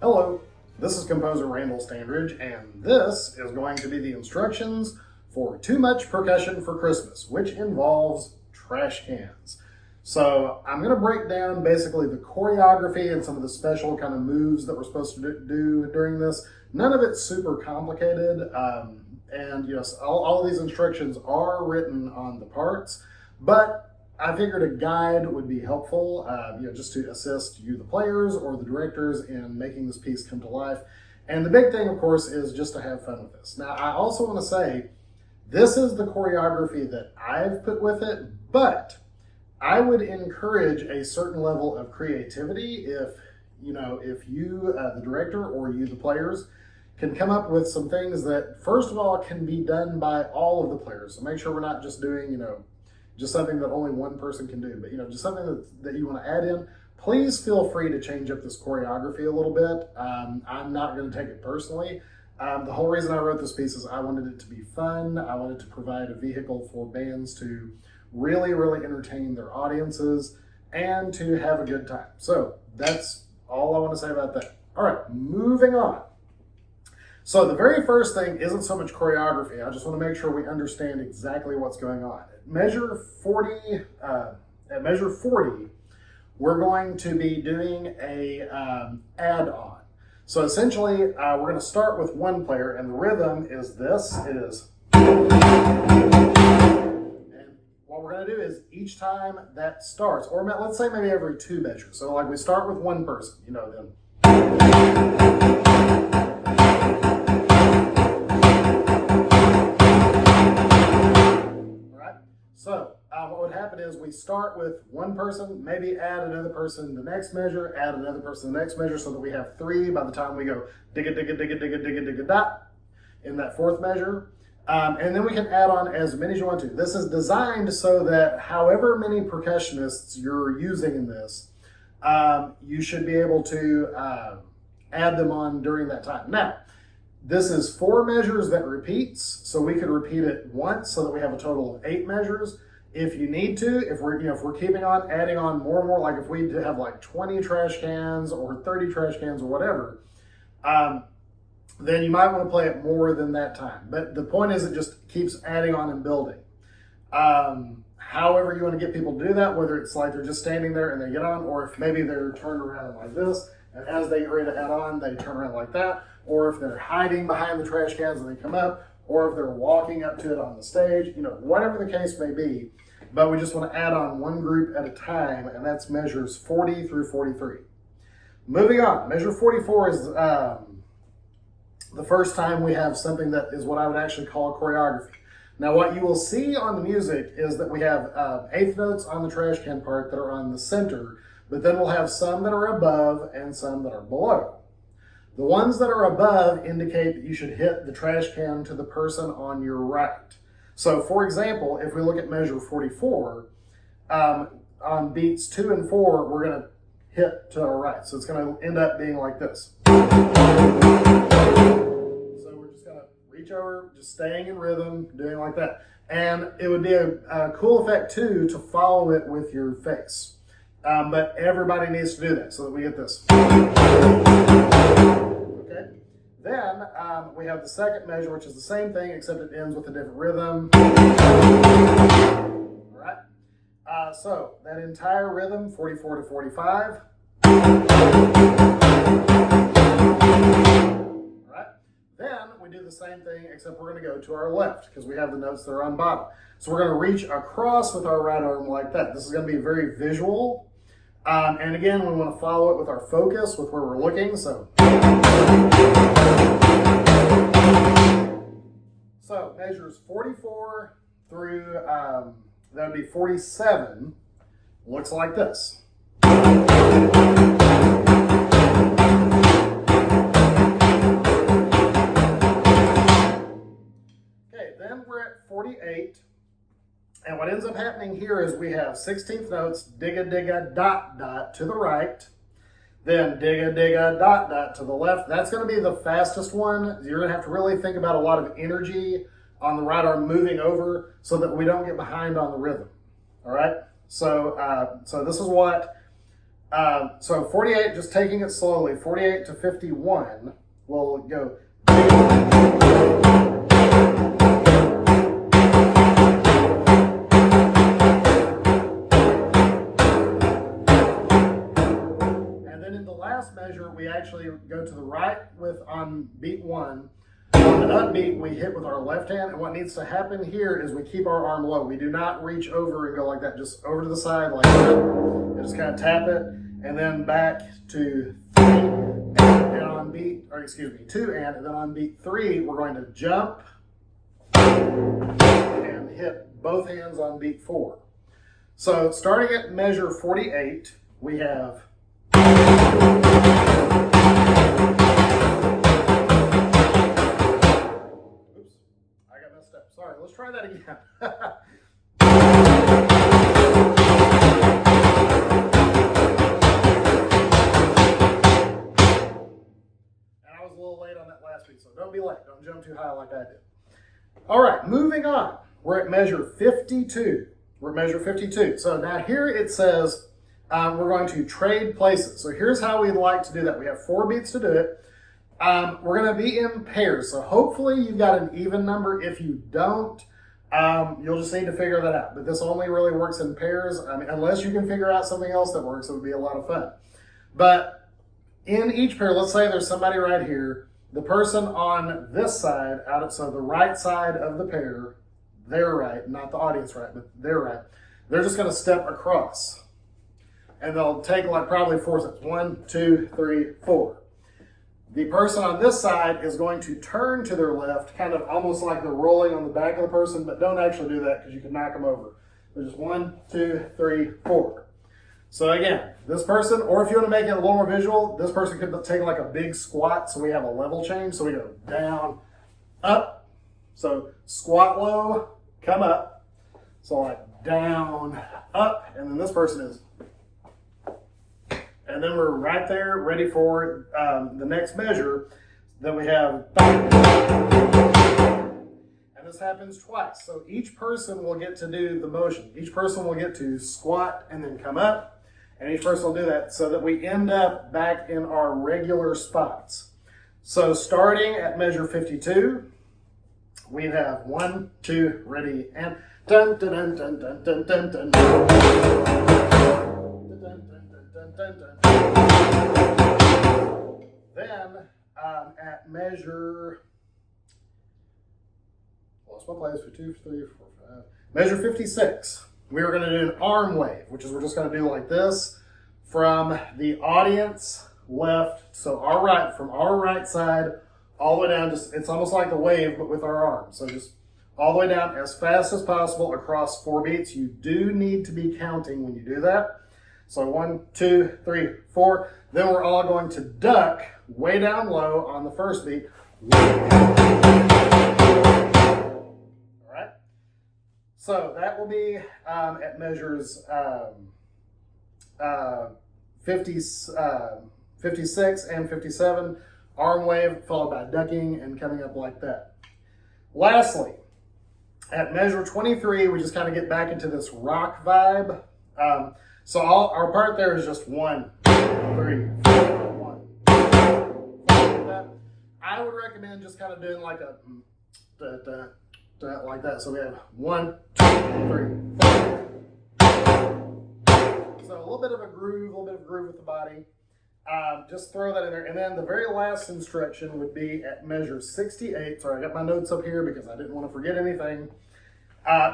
Hello, this is composer Randall Standridge, and this is going to be the instructions for Too Much Percussion for Christmas, which involves trash cans. So I'm going to break down basically the choreography and some of the special kind of moves that we're supposed to do during this. None of it's super complicated, and yes, all of these instructions are written on the parts, but I figured a guide would be helpful, just to assist you, the players, or the directors in making this piece come to life. And the big thing, of course, is just to have fun with this. Now, I also want to say, this is the choreography that I've put with it, but I would encourage a certain level of creativity if you, the director, or you, the players, can come up with some things that, first of all, can be done by all of the players. So make sure we're not just doing, just something that only one person can do, but just something that you want to add in. Please feel free to change up this choreography a little bit. I'm not going to take it personally. The whole reason I wrote this piece is I wanted it to be fun. I wanted to provide a vehicle for bands to really, really entertain their audiences and to have a good time. So that's all I want to say about that. All right, moving on. So the very first thing isn't so much choreography. I just want to make sure we understand exactly what's going on. At measure 40, we're going to be doing a add-on. So essentially, we're going to start with one player, and the rhythm is this. It is. And what we're going to do is each time that starts, or let's say maybe every 2 measures. So like we start with one person, then. So what would happen is we start with one person, maybe add another person the next measure, add another person the next measure, so that we have 3 by the time we go digga digga digga digga digga digga dot in that 4th measure. And then we can add on as many as you want to. This is designed so that however many percussionists you're using in this, you should be able to add them on during that time. Now, this is 4 measures that repeats, so we could repeat it once so that we have a total of 8 measures. If you need to, if we're keeping on adding on more and more, like if we have like 20 trash cans or 30 trash cans or whatever, then you might want to play it more than that time. But the point is, it just keeps adding on and building. However you want to get people to do that, whether it's like they're just standing there and they get on, or if maybe they're turned around like this, and as they get ready to add on, they turn around like that, or if they're hiding behind the trash cans and they come up, or if they're walking up to it on the stage, whatever the case may be. But we just want to add on one group at a time, and that's measures 40 through 43. Moving on, measure 44 is the first time we have something that is what I would actually call choreography. Now, what you will see on the music is that we have 1/8 notes on the trash can part that are on the center, but then we'll have some that are above and some that are below. The ones that are above indicate that you should hit the trash can to the person on your right. So, for example, if we look at measure 44, on beats 2 and 4, we're going to hit to our right. So it's going to end up being like this. So we're just going to reach over, just staying in rhythm, doing like that. And it would be a cool effect, too, to follow it with your face. But everybody needs to do that so that we get this. Okay. Then we have the second measure, which is the same thing, except it ends with a different rhythm. All right. So that entire rhythm, 44 to 45. All right. Then we do the same thing, except we're going to go to our left because we have the notes that are on bottom. So we're going to reach across with our right arm like that. This is going to be very visual. And again, we want to follow it with our focus, with where we're looking. So measures 44 through, that would be 47, looks like this. Okay, then we're at 48. And what ends up happening here is we have 16th notes, digga digga dot dot to the right, then digga digga dot dot to the left. That's going to be the fastest one. You're going to have to really think about a lot of energy on the right arm moving over so that we don't get behind on the rhythm. All right? So this is what So 48, just taking it slowly, 48 to 51, we'll go. And then in the last measure, we actually go to the right on beat 1. On the upbeat, we hit with our left hand, and what needs to happen here is we keep our arm low. We do not reach over and go like that, just over to the side like that, and just kind of tap it, and then back to 3, and on beat, or excuse me, 2 and then on beat 3, we're going to jump and hit both hands on beat 4. So starting at measure 48, we have Sorry, let's try that again. And I was a little late on that last beat, so don't be late. Don't jump too high like I did. All right, moving on. We're at measure 52. We're at measure 52. So now here it says we're going to trade places. So here's how we'd like to do that. We have 4 beats to do it. We're going to be in pairs, so hopefully you've got an even number. If you don't, you'll just need to figure that out. But this only really works in pairs. I mean, unless you can figure out something else that works, it would be a lot of fun. But in each pair, let's say there's somebody right here. The person on this side, so the right side of the pair, they're right, not the audience right, but they're right. They're just going to step across. And they'll take like probably 4 steps. 1, 2, 3, 4. The person on this side is going to turn to their left, kind of almost like they're rolling on the back of the person, but don't actually do that because you can knock them over. So just 1, 2, 3, 4. So again, this person, or if you want to make it a little more visual, this person could take like a big squat, so we have a level change. So we go down, up. So squat low, come up. So like down, up, and then this person is. And then we're right there, ready for the next measure. Then we have, and this happens twice. So each person will get to do the motion. Each person will get to squat and then come up. And each person will do that so that we end up back in our regular spots. So starting at measure 52, we have 1, 2, ready, and dun dun dun dun dun dun dun dun. Then at measure, lost my place for 2, 3, 4, 5. Measure 56. We are going to do an arm wave, which is we're just going to do like this from the audience left, so our right, from our right side all the way down. Just it's almost like a wave, but with our arms. So just all the way down as fast as possible across 4 beats. You do need to be counting when you do that. So 1, 2, 3, 4. Then we're all going to duck way down low on the first beat. All right. So that will be at measures 56 and 57. Arm wave followed by ducking and coming up like that. Lastly, at measure 23, we just kind of get back into this rock vibe. So our part there is just 1, 2, 3, 4, 1. I would recommend just kind of doing like a like that. So we have 1, 2, 3, 4. So a little bit of a groove with the body. Just throw that in there. And then the very last instruction would be at measure 68. Sorry, I got my notes up here because I didn't want to forget anything.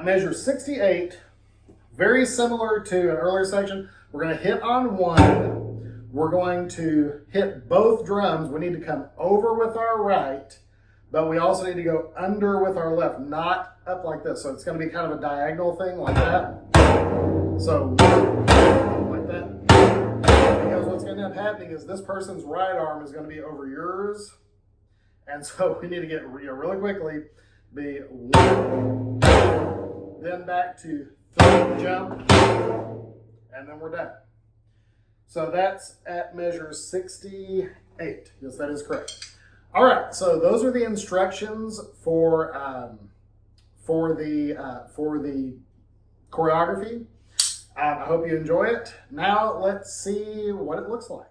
Measure 68. Very similar to an earlier section. We're going to hit on 1. We're going to hit both drums. We need to come over with our right, but we also need to go under with our left, not up like this. So it's going to be kind of a diagonal thing like that. So like that. Because what's going to end up happening is this person's right arm is going to be over yours. And so we need to get really quickly, be 1, then back to 3, jump, and then we're done. So that's at measure 68. Yes, that is correct. All right, so those are the instructions for the choreography. I hope you enjoy it. Now let's see what it looks like.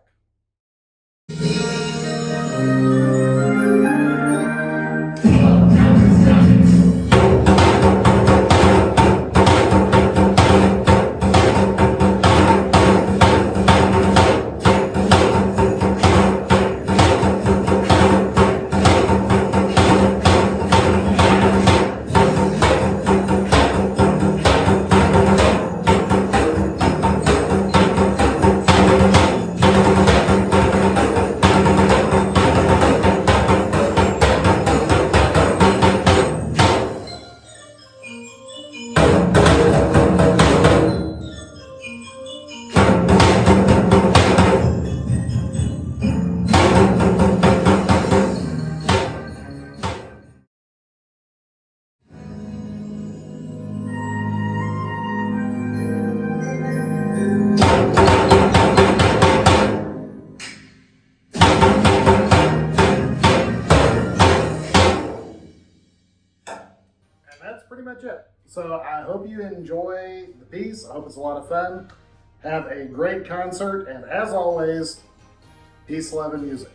That's pretty much it. So I hope you enjoy the piece. I hope it's a lot of fun. Have a great concert, and as always, peace, love, and music.